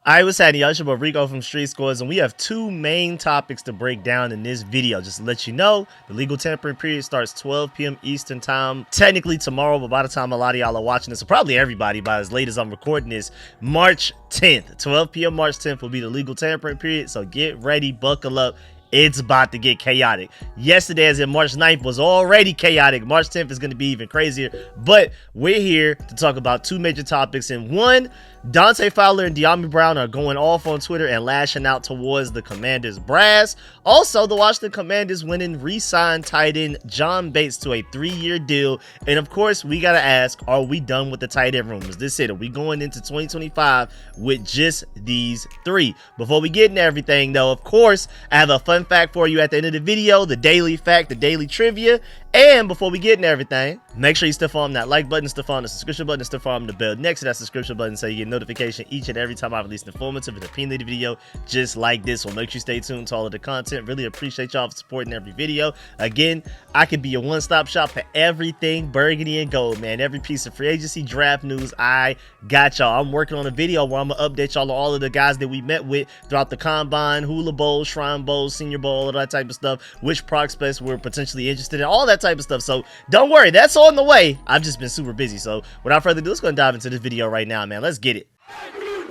Alright, what's happening, y'all? It's your boy Rico from StreetScores, and we have two main topics to break down in this video. Just to let you know, the legal tampering period starts 12 p.m. Eastern time. Technically tomorrow, but by the time a lot of y'all are watching this, or probably everybody by as late as I'm recording this, March 10th. 12 p.m. March 10th will be the legal tampering period, so get ready, buckle up. It's about to get chaotic. Yesterday, as in March 9th, was already chaotic. March 10th is going to be even crazier. But we're here to talk about two major topics. And one, Dante Fowler and Dyami are going off on Twitter and lashing out towards the Commanders brass. Also, the Washington Commanders went and re-signed tight end John Bates to a 3-year deal. And of course, we got to ask, are we done with the tight end room? Is this it? Are we going into 2025 with just these three? Before we get into everything, though, of course, I have a fun fact for you at the end of the video, the daily fact, the daily trivia. And before we get into everything, make sure you still follow that like button, still follow the subscription button, still follow the bell next to that subscription button so you get notification each and every time I release an informative and opinionated video just like this one. Make sure you stay tuned to all of the content. Really appreciate y'all for supporting every video. Again, I could be a one-stop shop for everything burgundy and gold, man. Every piece of free agency draft news, I got y'all. I'm working on a video where I'm gonna update y'all on all of the guys that we met with throughout the Combine, Hula Bowl, Shrine Bowl, Senior Bowl, all that type of stuff, which prospects we're potentially interested in, all that type of stuff. So don't worry, that's on the way. I've just been super busy. So without further ado, let's go and dive into this video right now, man. Let's get it.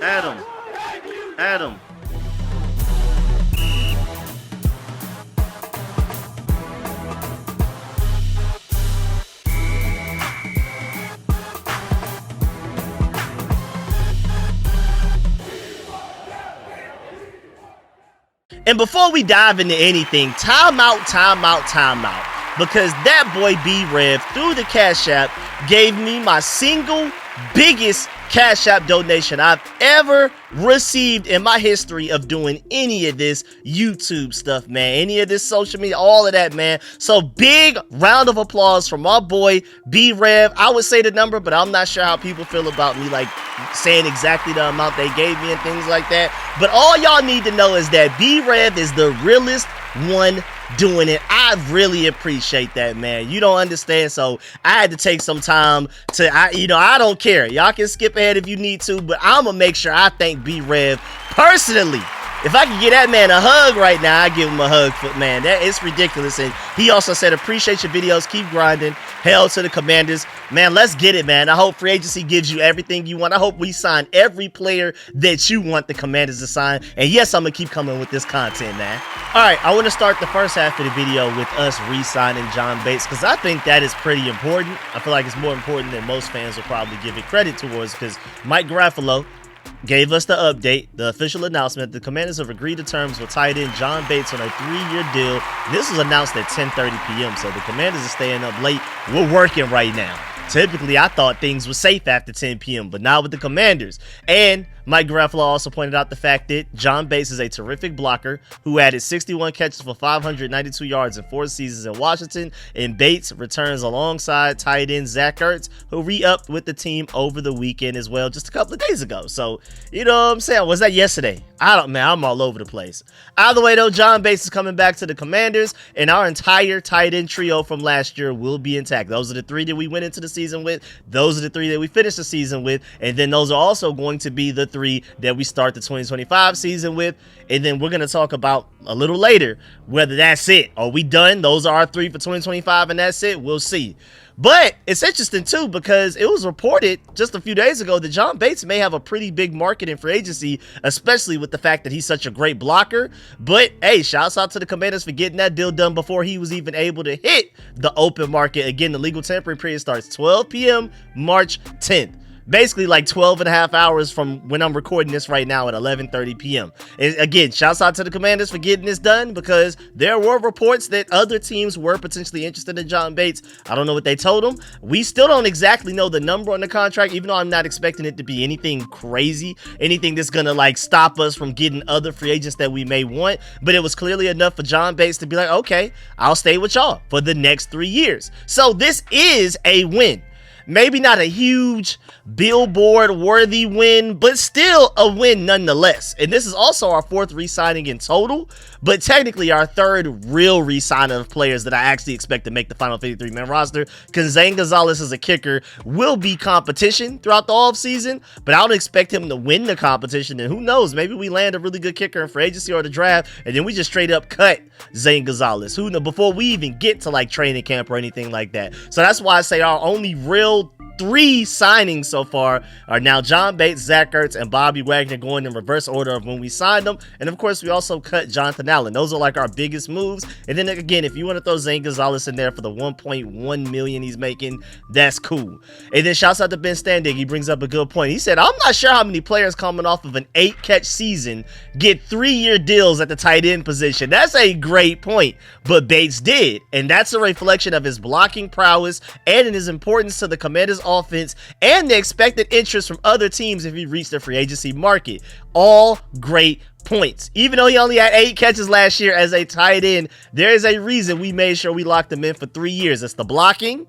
Adam. And before we dive into anything, time out. Because that boy B-Rev through the Cash App gave me my single biggest Cash App donation I've ever received in my history of doing any of this YouTube stuff, man. Any of this social media, all of that, man. So big round of applause from my boy B-Rev. I would say the number, but I'm not sure how people feel about me like saying exactly the amount they gave me and things like that. But all y'all need to know is that B-Rev is the realest one doing it. I really appreciate that, man. You don't understand, so I had to take some time to, I don't care. Y'all can skip ahead if you need to, but I'm gonna make sure I thank B-Rev personally. If I could get that man a hug right now, I'd give him a hug, man. That is ridiculous. And he also said, appreciate your videos, keep grinding. Hell to the Commanders. Man, let's get it, man. I hope free agency gives you everything you want. I hope we sign every player that you want the Commanders to sign. And yes, I'm going to keep coming with this content, man. All right, I want to start the first half of the video with us re-signing John Bates because I think that is pretty important. I feel like it's more important than most fans will probably give it credit towards because Mike Garafolo gave us the update, the official announcement. The Commanders have agreed to terms with tight end John Bates on a 3-year deal. This was announced at 10:30 p.m., so the Commanders are staying up late. We're working right now. Typically, I thought things were safe after 10 p.m., but not with the Commanders. And Mike Garafolo also pointed out the fact that John Bates is a terrific blocker who added 61 catches for 592 yards in 4 seasons in Washington. And Bates returns alongside tight end Zach Ertz, who re-upped with the team over the weekend as well, just a couple of days ago. So, you know what I'm saying? Was that yesterday? I'm all over the place. Either way, though, John Bates is coming back to the Commanders, and our entire tight end trio from last year will be intact. Those are the 3 that we went into the season with. Those are the 3 that we finished the season with. And then those are also going to be the 3 that we start the 2025 season with. And then we're going to talk about a little later whether that's it. Are we done? Those are our 3 for 2025 and that's it. We'll see. But it's interesting too because it was reported just a few days ago that John Bates may have a pretty big market in free agency, especially with the fact that he's such a great blocker. But hey, shouts out to the Commanders for getting that deal done before he was even able to hit the open market. Again, the legal tampering period starts 12 p.m. March 10th. Basically like 12 and a half hours from when I'm recording this right now at 11:30 p.m. And again, shouts out to the Commanders for getting this done because there were reports that other teams were potentially interested in John Bates. I don't know what they told him. We still don't exactly know the number on the contract, even though I'm not expecting it to be anything crazy, anything that's gonna like stop us from getting other free agents that we may want. But it was clearly enough for John Bates to be like, okay, I'll stay with y'all for the next 3 years. So this is a win. Maybe not a huge billboard-worthy win, but still a win nonetheless. And this is also our 4th re-signing in total, but technically our 3rd real re-signing of players that I actually expect to make the final 53-man roster, because Zane Gonzalez as a kicker will be competition throughout the offseason, but I don't expect him to win the competition. And who knows, maybe we land a really good kicker in free agency or the draft, and then we just straight up cut Zane Gonzalez, who knows, before we even get to like training camp or anything like that. So that's why I say our only real 3 signings so far are now John Bates, Zach Ertz, and Bobby Wagner, going in reverse order of when we signed them. And of course, we also cut Jonathan Allen. Those are like our biggest moves. And then again, if you want to throw Zane Gonzalez in there for the $1.1 million he's making, that's cool. And then shouts out to Ben Standig. He brings up a good point. He said, I'm not sure how many players coming off of an 8-catch season get 3-year deals at the tight end position. That's a great point. But Bates did. And that's a reflection of his blocking prowess and in his importance to the Commanders offense and the expected interest from other teams if he reached the free agency market. All great points. Even though he only had 8 catches last year as a tight end, there is a reason we made sure we locked him in for 3 years. It's the blocking.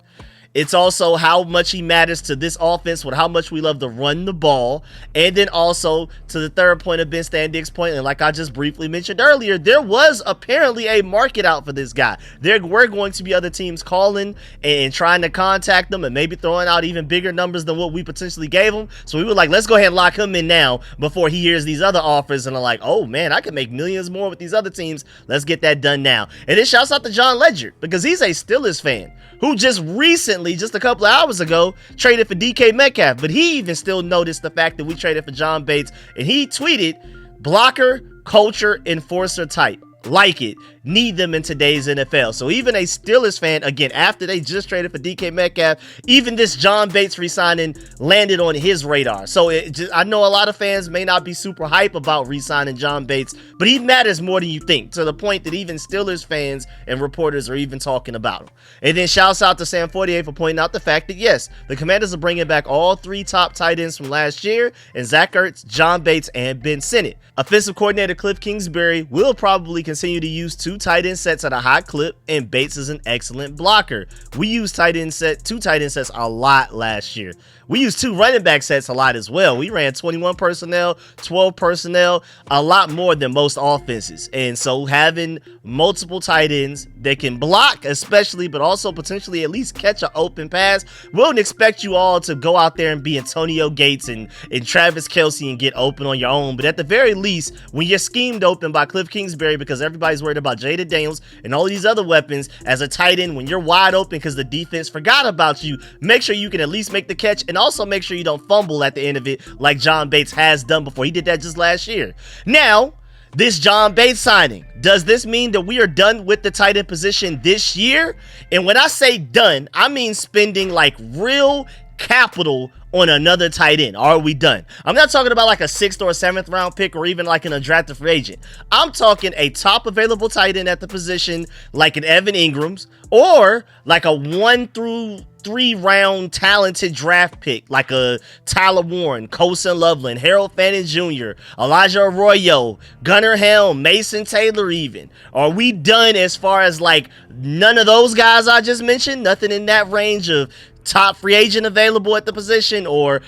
It's also how much he matters to this offense with how much we love to run the ball. And then also to the third point of Ben Standig's point, and like I just briefly mentioned earlier, there was apparently a market out for this guy. There were going to be other teams calling and trying to contact them and maybe throwing out even bigger numbers than what we potentially gave him. So we were like, let's go ahead and lock him in now before he hears these other offers and are like, oh man, I can make millions more with these other teams. Let's get that done now. And then shouts out to John Ledger, because he's a Steelers fan who just recently, just a couple of hours ago, traded for DK Metcalf. But he even still noticed the fact that we traded for John Bates, and he tweeted, blocker, culture, enforcer type. Like it. Need them in today's NFL. So even a Steelers fan, again, after they just traded for DK Metcalf, even this John Bates re-signing landed on his radar. So I know a lot of fans may not be super hype about re-signing John Bates, but he matters more than you think, to the point that even Steelers fans and reporters are even talking about him. And then shouts out to Sam 48 for pointing out the fact that yes, the Commanders are bringing back all 3 top tight ends from last year, and Zach Ertz, John Bates, and Ben Sinnott. Offensive coordinator Cliff Kingsbury will probably continue to use 2 tight end sets at a high clip, and Bates is an excellent blocker. We used 2 tight end sets a lot last year. We used 2 running back sets a lot as well. We ran 21 personnel, 12 personnel, a lot more than most offenses. And so having multiple tight ends that can block especially, but also potentially at least catch an open pass, we wouldn't expect you all to go out there and be Antonio Gates and Travis Kelce and get open on your own. But at the very least, when you're schemed open by Cliff Kingsbury because everybody's worried about Jada Daniels and all these other weapons, as a tight end, when you're wide open because the defense forgot about you, make sure you can at least make the catch, and also make sure you don't fumble at the end of it like John Bates has done before. He did that just last year. Now, this John Bates signing, does this mean that we are done with the tight end position this year? And when I say done, I mean spending like real capital on another tight end. Are we done? I'm not talking about like a 6th or 7th round pick or even like an undrafted free agent. I'm talking a top available tight end at the position like an Evan Ingram's, or like a 1 through 3 round talented draft pick like a Tyler Warren, Colson Loveland, Harold Fannin Jr., Elijah Arroyo, Gunnar Helm, Mason Taylor even. Are we done as far as like none of those guys I just mentioned? Nothing in that range of top free agent available at the position or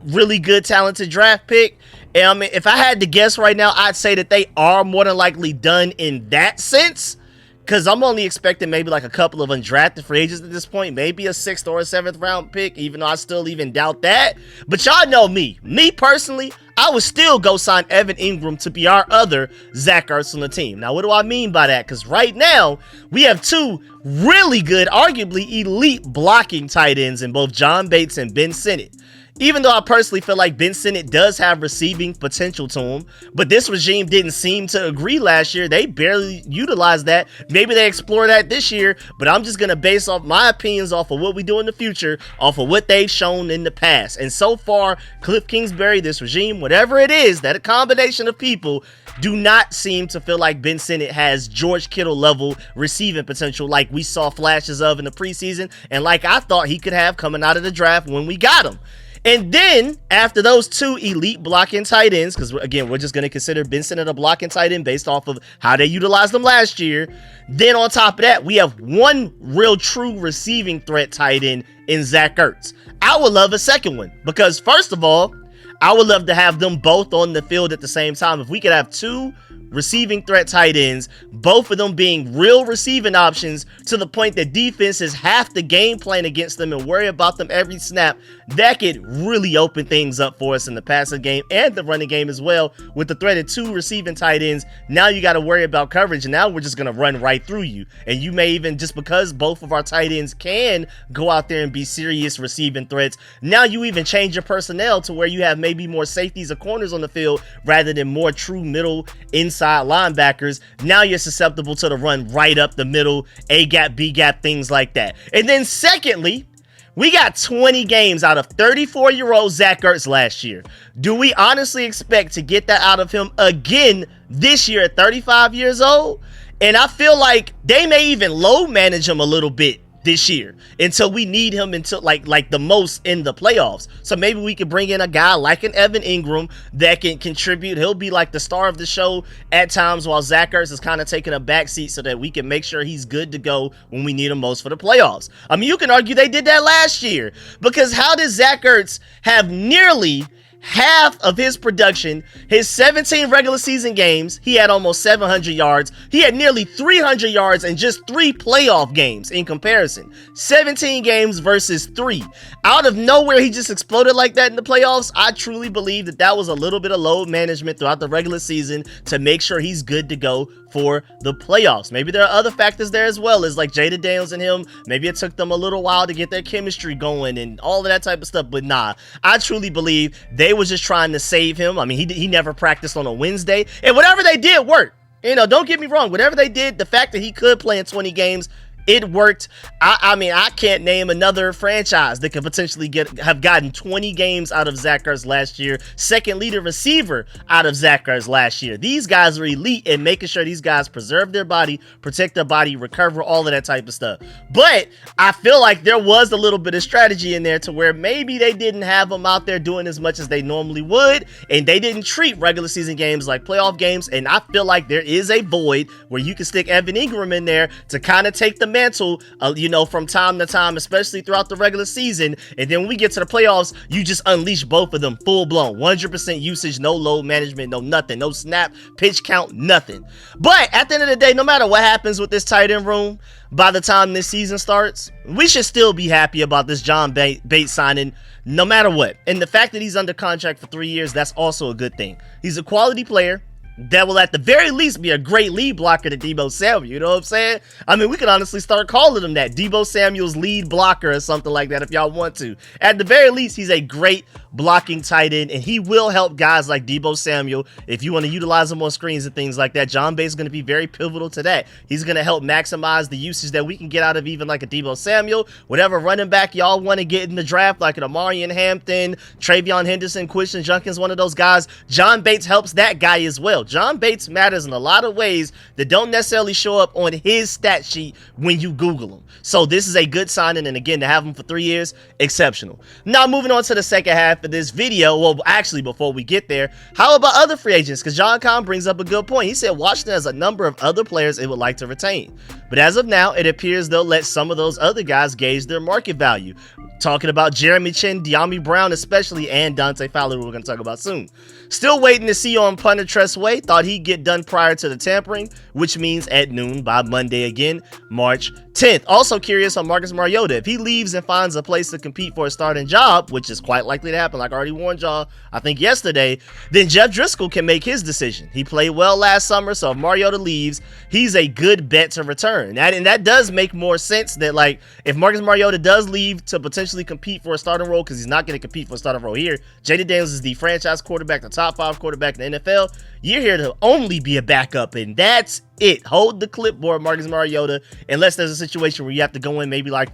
really good talented draft pick? And I mean, if I had to guess right now, I'd say that they are more than likely done in that sense, because I'm only expecting maybe like a couple of undrafted free agents at this point, maybe a 6th or a 7th round pick, even though I still even doubt that. But y'all know me personally, I would still go sign Evan Ingram to be our other Zach Ertz on the team. Now, what do I mean by that? Because right now, we have 2 really good, arguably elite blocking tight ends in both John Bates and Ben Sinnott. Even though I personally feel like Ben Sinnott does have receiving potential to him, but this regime didn't seem to agree last year. They barely utilized that. Maybe they explore that this year, but I'm just going to base off my opinions off of what we do in the future, off of what they've shown in the past. And so far, Cliff Kingsbury, this regime, whatever it is, that a combination of people do not seem to feel like Ben Sinnott has George Kittle level receiving potential like we saw flashes of in the preseason and like I thought he could have coming out of the draft when we got him. And then after those 2 elite blocking tight ends, because again, we're just going to consider Benson a blocking tight end based off of how they utilized them last year. Then on top of that, we have 1 real true receiving threat tight end in Zach Ertz. I would love a second one because first of all, I would love to have them both on the field at the same time. If we could have 2 receiving threat tight ends, both of them being real receiving options to the point that defenses have to game plan against them and worry about them every snap, that could really open things up for us in the passing game and the running game as well. With the threat of 2 receiving tight ends, now you got to worry about coverage, and now we're just going to run right through you. And you may even, just because both of our tight ends can go out there and be serious receiving threats, now you even change your personnel to where you have maybe more safeties or corners on the field rather than more true middle inside linebackers. Now you're susceptible to the run right up the middle, A gap, B gap, things like that. And then secondly, we got 20 games out of 34-year-old Zach Ertz last year. Do we honestly expect to get that out of him again this year at 35 years old? And I feel like they may even load manage him a little bit this year until we need him until like the most in the playoffs. So maybe we could bring in a guy like an Evan Ingram that can contribute. He'll be like the star of the show at times while Zach Ertz is kind of taking a backseat so that we can make sure he's good to go when we need him most for the playoffs. I mean, you can argue they did that last year because how did Zach Ertz have nearly half of his production, his 17 regular season games, he had almost 700 yards. He had nearly 300 yards in just 3 playoff games in comparison. 17 games versus 3. Out of nowhere, he just exploded like that in the playoffs. I truly believe that that was a little bit of load management throughout the regular season to make sure he's good to go for the playoffs. Maybe there are other factors there as well, as like Jada Daniels and him. Maybe it took them a little while to get their chemistry going and all of that type of stuff. But nah, I truly believe they was just trying to save him. I mean, he never practiced on a Wednesday, and whatever they did worked. You know, don't get me wrong. Whatever they did, the fact that he could play in 20 games, it worked. I mean, I can't name another franchise that could potentially have gotten 20 games out of Zach Ertz last year. Second leader receiver out of Zach Ertz last year. These guys are elite in making sure these guys preserve their body, protect their body, recover, all of that type of stuff. But I feel like there was a little bit of strategy in there to where maybe they didn't have them out there doing as much as they normally would, and they didn't treat regular season games like playoff games. And I feel like there is a void where you can stick Evan Ingram in there to kind of take the mantle, you know, from time to time, especially throughout the regular season. And then when we get to the playoffs, you just unleash both of them full blown, 100% usage, no load management, no nothing, no snap, pitch count, nothing. But at the end of the day, no matter what happens with this tight end room, by the time this season starts, we should still be happy about this John Bates signing, no matter what. And the fact that he's under contract for 3 years, that's also a good thing. He's a quality player that will at the very least be a great lead blocker to Deebo Samuel. You know what I'm saying? I mean, we could honestly start calling him that. Deebo Samuel's lead blocker or something like that if y'all want to. At the very least, he's a great blocking tight end, and he will help guys like Deebo Samuel. If you want to utilize him on screens and things like that, John Bates is going to be very pivotal to that. He's going to help maximize the usage that we can get out of even like a Deebo Samuel. Whatever running back y'all want to get in the draft, like an Amarian Hampton, Travion Henderson, Quishon Junkins, one of those guys, John Bates helps that guy as well. John Bates matters in a lot of ways that don't necessarily show up on his stat sheet when you Google him. So this is a good signing, and again, to have him for 3 years, exceptional. Now, moving on to the second half of this video. Well, actually, before we get there, how about other free agents? Because John Kahn brings up a good point. He said Washington has a number of other players it would like to retain. But as of now, it appears they'll let some of those other guys gauge their market value. Talking about Jeremy Chin, Dyami Brown especially, and Dante Fowler, who we're going to talk about soon. Still waiting to see on punter Tressway. Thought he'd get done prior to the tampering, which means at noon by Monday again, March 10th. Also curious on Marcus Mariota. If he leaves and finds a place to compete for a starting job, which is quite likely to happen, like I already warned y'all, I think yesterday, then Jeff Driscoll can make his decision. He played well last summer, so if Mariota leaves, he's a good bet to return. And that does make more sense that, like, if Marcus Mariota does leave to potentially compete for a starting role, because he's not going to compete for a starting role here, Jada Daniels is the franchise quarterback, the top 5 quarterback in the NFL. You're here to only be a backup, and that's it. Hold the clipboard, Marcus Mariota, unless there's a situation where you have to go in maybe like,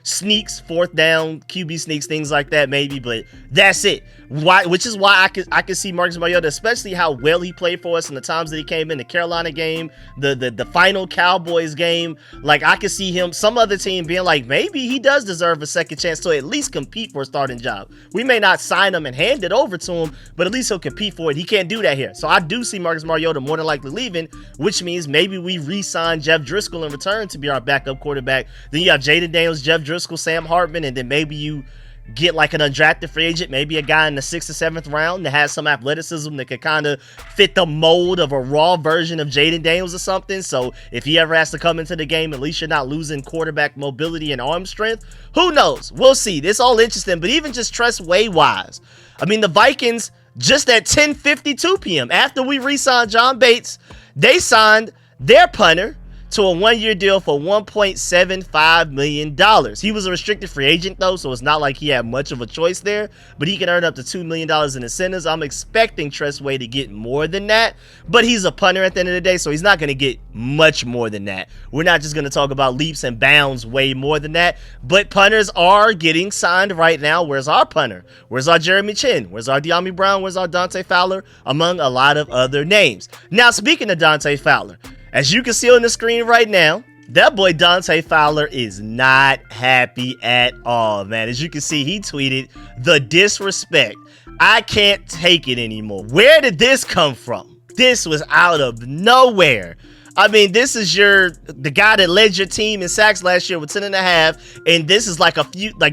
sneaks, fourth down, QB sneaks, things like that maybe, but that's it. Which is why I could see Marcus Mariota, especially how well he played for us in the times that he came in the Carolina game, the final Cowboys game. Like, I could see him, some other team being like, maybe he does deserve a second chance to at least compete for a starting job. We may not sign him and hand it over to him, but at least he'll compete for it. He can't do that here. So I do see Marcus Mariota more than likely leaving, which means maybe we re-sign Jeff Driscoll in return to be our backup quarterback. Then you have Jaden Daniels, Jeff Driscoll, Sam Hartman, and then maybe you get like an undrafted free agent, maybe a guy in the 6th or 7th round that has some athleticism that could kind of fit the mold of a raw version of Jaden Daniels or something. So if he ever has to come into the game, at least you're not losing quarterback mobility and arm strength. Who knows? We'll see. This all interesting, but even just Tress Way wise, I mean, the Vikings just at 10:52 p.m. after we re-signed John Bates, they signed their punter to a 1-year deal for $1.75 million. He was a restricted free agent, though, so it's not like he had much of a choice there, but he can earn up to $2 million in incentives. I'm expecting Tress Way to get more than that, but he's a punter at the end of the day, so he's not going to get much more than that. We're not just going to talk about leaps and bounds way more than that, but punters are getting signed right now. Where's our punter? Where's our Jeremy Chin? Where's our Dyami Brown? Where's our Dante Fowler? Among a lot of other names. Now, speaking of Dante Fowler, as you can see on the screen right now, that boy Dante Fowler is not happy at all, man. As you can see, he tweeted, "The disrespect. I can't take it anymore." Where did this come from? This was out of nowhere. I mean, this is the guy that led your team in sacks last year with 10.5, and this is like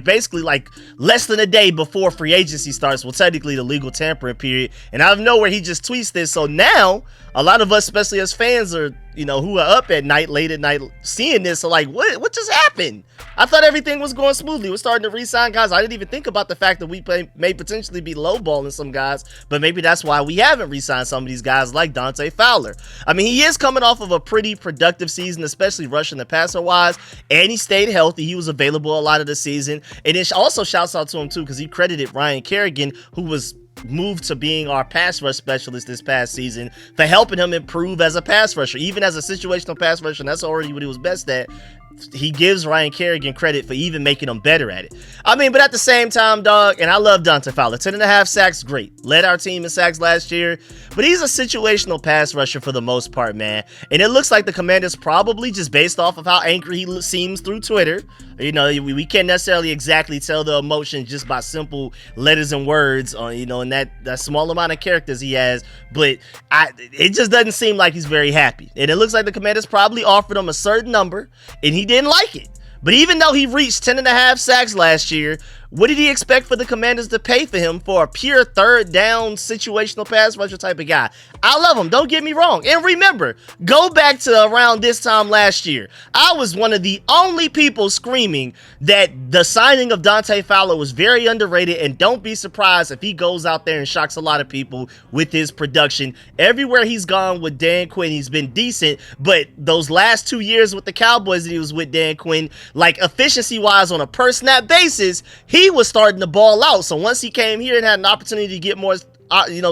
basically like less than a day before free agency starts. Well, technically the legal tampering period, and out of nowhere he just tweets this. So now a lot of us, especially as fans, are who are up at night, late at night, seeing this, are like, what just happened? I thought everything was going smoothly. We're starting to re-sign guys. I didn't even think about the fact that we may potentially be lowballing some guys, but maybe that's why we haven't re-signed some of these guys like Dante Fowler. I mean, he is coming off of a pretty productive season, especially rushing the passer wise, and he stayed healthy. He was available a lot of the season, and it also shouts out to him too, because he credited Ryan Kerrigan, who was moved to being our pass rush specialist this past season, for helping him improve as a pass rusher. Even as a situational pass rusher, and that's already what he was best at, he gives Ryan Kerrigan credit for even making him better at it. I mean, but at the same time, dog, and I love Dante Fowler, 10.5 sacks, great. Led our team in sacks last year, but he's a situational pass rusher for the most part, man. And it looks like the Commanders probably, just based off of how angry he seems through Twitter, we can't necessarily exactly tell the emotion just by simple letters and words on, and that small amount of characters he has, but it just doesn't seem like he's very happy. And it looks like the Commanders probably offered him a certain number, and he didn't like it. But even though he reached 10.5 sacks last year, what did he expect for the Commanders to pay for him for a pure third down situational pass rusher type of guy? I love him, don't get me wrong. And remember, go back to around this time last year. I was one of the only people screaming that the signing of Dante Fowler was very underrated, and don't be surprised if he goes out there and shocks a lot of people with his production. Everywhere he's gone with Dan Quinn, he's been decent, but those last 2 years with the Cowboys that he was with Dan Quinn, like efficiency-wise on a per-snap basis, he was starting to ball out. So once he came here and had an opportunity to get more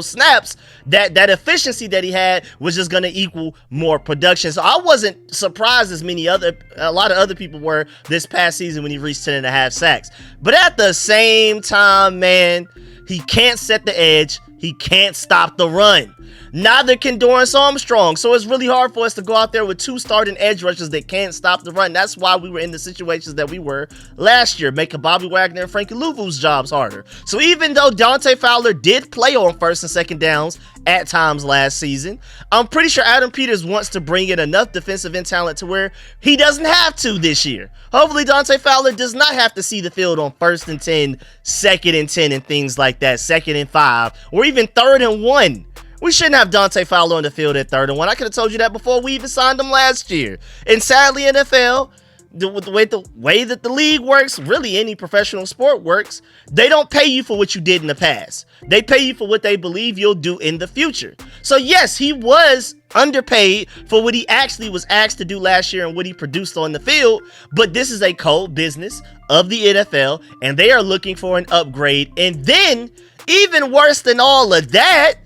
snaps, that efficiency that he had was just going to equal more production. So I wasn't surprised as a lot of other people were this past season when he reached 10.5 sacks. But at the same time, man, he can't set the edge. He can't stop the run. Neither can Dorrance Armstrong. So it's really hard for us to go out there with two starting edge rushers that can't stop the run. That's why we were in the situations that we were last year, making Bobby Wagner and Frankie Louvu's jobs harder. So even though Dante Fowler did play on first and second downs at times last season, I'm pretty sure Adam Peters wants to bring in enough defensive end talent to where he doesn't have to this year. Hopefully Dante Fowler does not have to see the field on 1st and 10, 2nd and 10, and things like that, 2nd and 5, or even 3rd and 1. We shouldn't have Dante Fowler on the field at 3rd and 1. I could have told you that before we even signed him last year. And sadly, NFL, the way that the league works, really any professional sport works, they don't pay you for what you did in the past. They pay you for what they believe you'll do in the future. So yes, he was underpaid for what he actually was asked to do last year and what he produced on the field, but this is a cold business of the NFL, and they are looking for an upgrade. And then, even worse than all of that,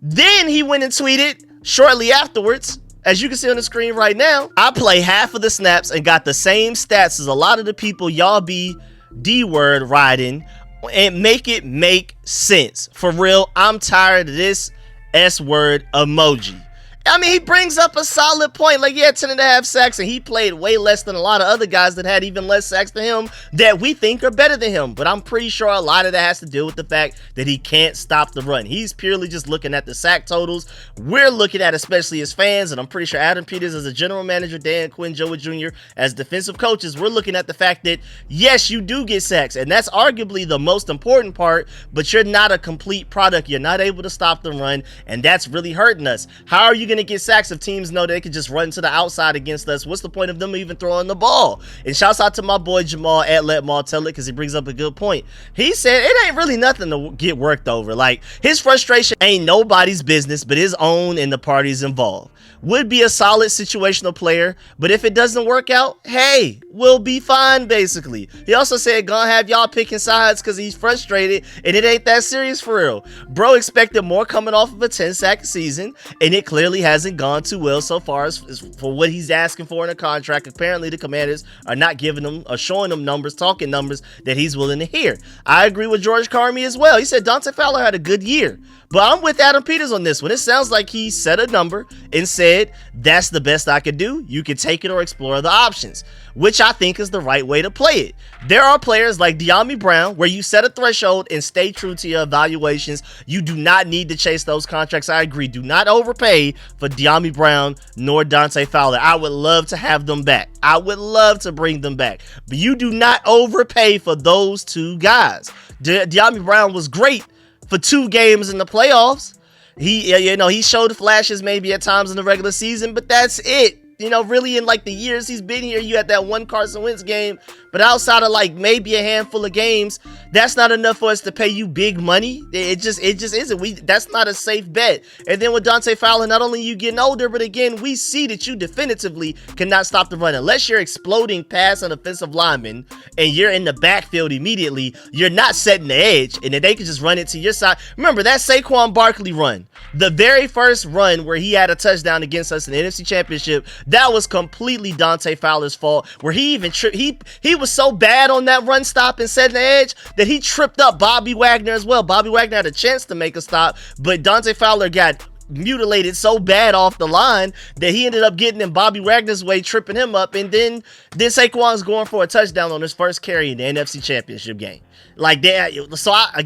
then he went and tweeted shortly afterwards, as you can see on the screen right now, I play half of the snaps and got the same stats as a lot of the people y'all be D-word riding, and make it make sense. For real, I'm tired of this S-word emoji. I mean, he brings up a solid point. Like, yeah, 10.5 sacks, and he played way less than a lot of other guys that had even less sacks than him that we think are better than him. But I'm pretty sure a lot of that has to do with the fact that he can't stop the run. He's purely just looking at the sack totals. We're looking at, especially as fans, and I'm pretty sure Adam Peters as a general manager, Dan Quinn, Joey Jr. as defensive coaches, we're looking at the fact that, yes, you do get sacks, and that's arguably the most important part, but you're not a complete product. You're not able to stop the run, and that's really hurting us. How are you going to get sacks if teams know they can just run to the outside against us? What's the point of them even throwing the ball? And shouts out to my boy Jamal at Let Maul Tell It, because he brings up a good point. He said it ain't really nothing to get worked over. Like, his frustration ain't nobody's business but his own and the parties involved. Would be a solid situational player, but if it doesn't work out, hey, we'll be fine, basically. He also said gonna have y'all picking sides because he's frustrated and it ain't that serious for real. Bro expected more coming off of a 10-sack season, and it clearly hasn't gone too well so far as for what he's asking for in a contract. Apparently the Commanders are not giving him or showing him numbers, talking numbers that he's willing to hear. I agree with George Carmi as well. He said Dante Fowler had a good year, but I'm with Adam Peters on this one. It sounds like he set a number and said, that's the best I could do. You can take it or explore the options, which I think is the right way to play it. There are players like Dyami Brown where you set a threshold and stay true to your evaluations. You do not need to chase those contracts. I agree. Do not overpay for Dyami Brown nor Dante Fowler. I would love to have them back. I would love to bring them back, but you do not overpay for those two guys. Dyami Brown was great for 2 games in the playoffs. He showed flashes maybe at times in the regular season, but that's it. Really in like the years he's been here, you had that one Carson Wentz game, but outside of like maybe a handful of games, that's not enough for us to pay you big money. It just isn't. That's not a safe bet. And then with Dante Fowler, not only you getting older, but again, we see that you definitively cannot stop the run. Unless you're exploding past an offensive lineman and you're in the backfield immediately, you're not setting the edge, and then they can just run it to your side. Remember that Saquon Barkley run, the very first run where he had a touchdown against us in the NFC Championship. That was completely Dante Fowler's fault, where he even tripped. He was so bad on that run stop and setting the edge that he tripped up Bobby Wagner as well. Bobby Wagner had a chance to make a stop, but Dante Fowler got mutilated so bad off the line that he ended up getting in Bobby Wagner's way, tripping him up, and then Saquon's going for a touchdown on his first carry in the NFC Championship game. Like that. So I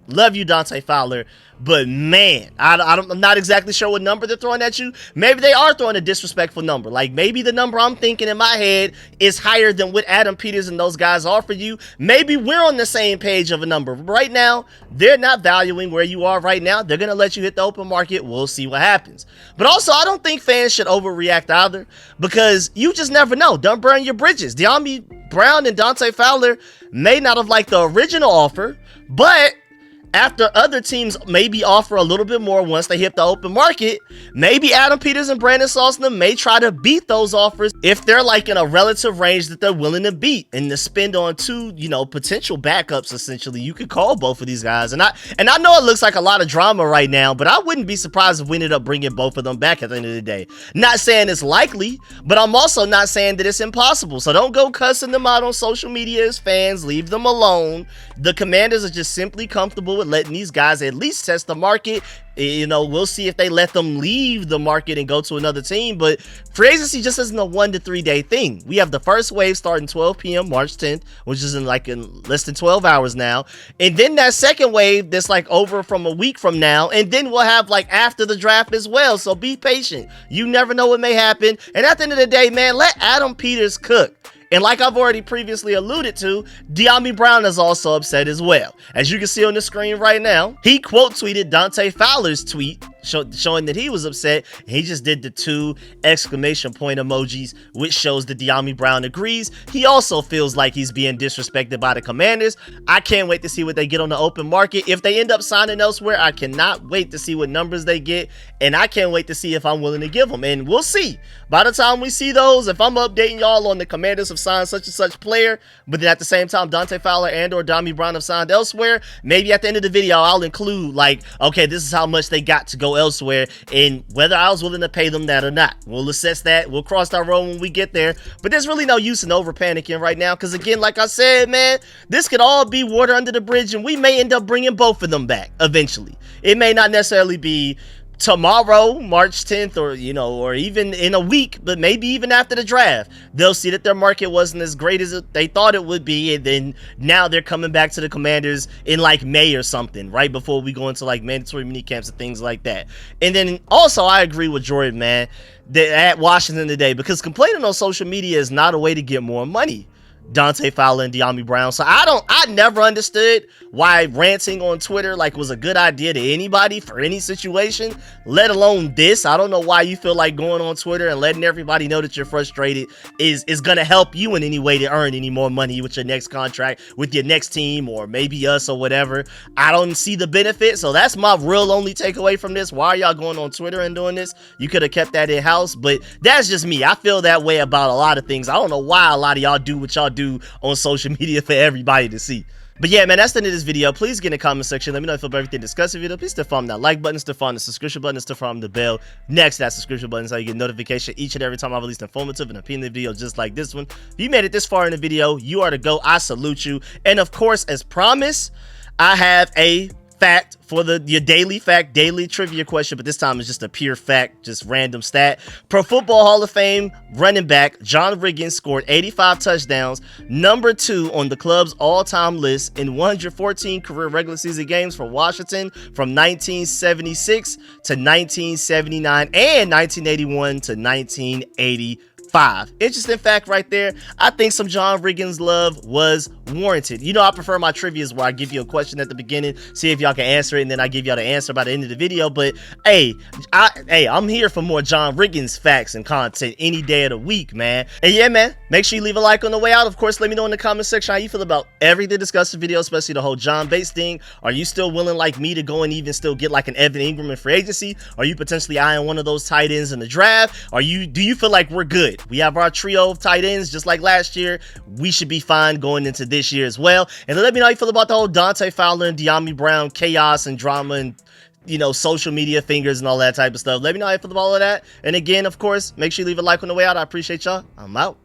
love you, Dante Fowler, but man, I'm not exactly sure what number they're throwing at you. Maybe they are throwing a disrespectful number. Like maybe the number I'm thinking in my head is higher than what Adam Peters and those guys offer you. Maybe we're on the same page of a number. Right now, they're not valuing where you are right now. They're going to let you hit the open market. We'll see what happens. But also, I don't think fans should overreact either, because you just never know. Don't burn your bridges. Dyami Brown and Dante Fowler may not have liked the original offer, but after other teams maybe offer a little bit more once they hit the open market, maybe Adam Peters and Brandon Salsner may try to beat those offers if they're like in a relative range that they're willing to beat, and to spend on 2, potential backups. Essentially, you could call both of these guys, and I know it looks like a lot of drama right now, but I wouldn't be surprised if we ended up bringing both of them back at the end of the day. Not saying it's likely, but I'm also not saying that it's impossible. So don't go cussing them out on social media as fans. Leave them alone. The Commanders are just simply comfortable with letting these guys at least test the market. We'll see if they let them leave the market and go to another team, but free agency just isn't a 1 to 3 day thing. We have the first wave starting 12 p.m. March 10th, which is in less than 12 hours now, and then that second wave that's like over from a week from now, and then we'll have like after the draft as well. So be patient. You never know what may happen, and at the end of the day, man, let Adam Peters cook. And like I've already previously alluded to, Dyami Brown is also upset as well. As you can see on the screen right now, he quote tweeted Dante Fowler's tweet showing that he was upset. He just did the 2 exclamation point emojis, which shows that Dyami Brown agrees. He also feels like he's being disrespected by the Commanders. I can't wait to see what they get on the open market. If they end up signing elsewhere, I cannot wait to see what numbers they get, and I can't wait to see if I'm willing to give them, and we'll see. By the time we see those, if I'm updating y'all on the Commanders have signed such and such player, but then at the same time Dante Fowler and or Dyami Brown have signed elsewhere, maybe at the end of the video I'll include like, okay, this is how much they got to go go elsewhere, and whether I was willing to pay them that or not. We'll assess that. We'll cross that road when we get there. But there's really no use in over panicking right now, because again, like I said, man, this could all be water under the bridge, and we may end up bringing both of them back eventually. It may not necessarily be tomorrow, March 10th, or or even in a week, but maybe even after the draft, they'll see that their market wasn't as great as they thought it would be, and then now they're coming back to the Commanders in like May or something, right before we go into like mandatory mini camps and things like that. And then also, I agree with Jordan, man, that at Washington today, because complaining on social media is not a way to get more money. Dante Fowler and Dyami Brown. So I never understood why ranting on Twitter like was a good idea to anybody for any situation, let alone this. I don't know why you feel like going on Twitter and letting everybody know that you're frustrated is gonna help you in any way to earn any more money with your next contract, with your next team, or maybe us or whatever. I don't see the benefit. So that's my real only takeaway from this. Why are y'all going on Twitter and doing this? You could have kept that in-house, but that's just me. I feel that way about a lot of things. I don't know why a lot of y'all do what y'all do on social media for everybody to see. But yeah, man, that's the end of this video. Please get in the comment section. Let me know if you feel about everything discussed in the video. Please still farm that like button, still farm the subscription button, still farm the bell next to that subscription button so you get notification each and every time I release an informative and opinion video just like this one. If you made it this far in the video, you are the GOAT. I salute you. And of course, as promised, I have a fact for your daily trivia question, but this time it's just a pure fact, just random stat. Pro Football Hall of Fame running back John Riggins scored 85 touchdowns, number 2 on the club's all-time list in 114 career regular season games for Washington from 1976 to 1979 and 1981 to 1985. Interesting fact right there. I think some John Riggins love was warranted. You know, I prefer my trivias where I give you a question at the beginning, see if y'all can answer it, and then I give y'all the answer by the end of the video. But hey, I'm here for more John Riggins facts and content any day of the week, man. And yeah, man, make sure you leave a like on the way out. Of course, let me know in the comment section how you feel about everything discussed in the video, especially the whole John Bates thing. Are you still willing, like me, to go and even still get like an Evan Ingram in free agency? Are you potentially eyeing one of those tight ends in the draft? Do you feel like we're good? We have our trio of tight ends just like last year. We should be fine going into this year as well. And let me know how you feel about the whole Dante Fowler and Dyami Brown chaos and drama and social media fingers and all that type of stuff. Let me know how you feel about all of that. And again, of course, make sure you leave a like on the way out. I appreciate y'all. I'm out.